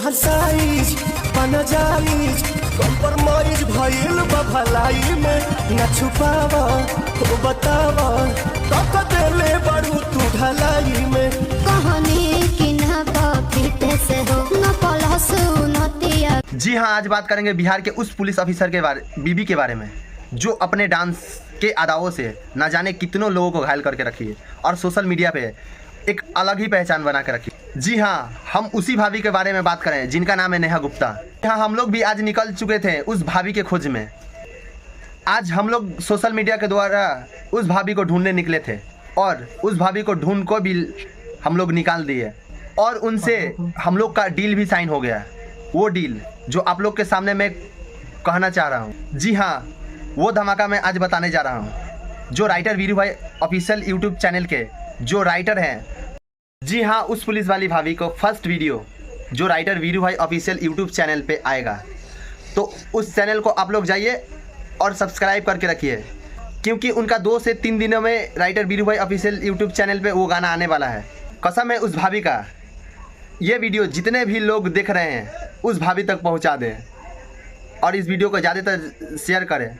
तोहर साइज बन जाइज कंप्रोमाइज भइल बा भलाई में न छुपावा हो बतावा कब देले बड़ू तू ढलाई में कहानी की ना पीते से हो न पलस नतिया। जी हाँ, आज बात करेंगे बिहार के उस पुलिस ऑफिसर के बीबी के बारे में जो अपने डांस के अदाओं से ना जाने कितनों लोगों को घायल करके रखी है और सोशल मीडिया पे एक अलग ही पहचान बना के रखी। जी हाँ, हम उसी भाभी के बारे में बात करें जिनका नाम है नेहा गुप्ता। हाँ, हम लोग भी आज निकल चुके थे उस भाभी के खोज में। आज हम लोग सोशल मीडिया के द्वारा उस भाभी को ढूंढने निकले थे और उस भाभी को ढूंढ को भी हम लोग निकाल दिए और उनसे हम लोग का डील भी साइन हो गया। वो डील जो आप लोग के सामने मैं कहना चाह रहा हूँ। जी हाँ, वो धमाका मैं आज बताने जा रहा हूँ जो राइटर वीरू भाई ऑफिशियल यूट्यूब चैनल के जो राइटर हैं। जी हाँ, उस पुलिस वाली भाभी को फर्स्ट वीडियो जो राइटर वीरू भाई ऑफिशियल यूट्यूब चैनल पे आएगा, तो उस चैनल को आप लोग जाइए और सब्सक्राइब करके रखिए, क्योंकि उनका 2 से 3 दिनों में राइटर वीरू भाई ऑफिशियल यूट्यूब चैनल पे वो गाना आने वाला है। कसम है उस भाभी का, ये वीडियो जितने भी लोग देख रहे हैं उस भाभी तक पहुंचा दें और इस वीडियो को ज़्यादातर शेयर करें।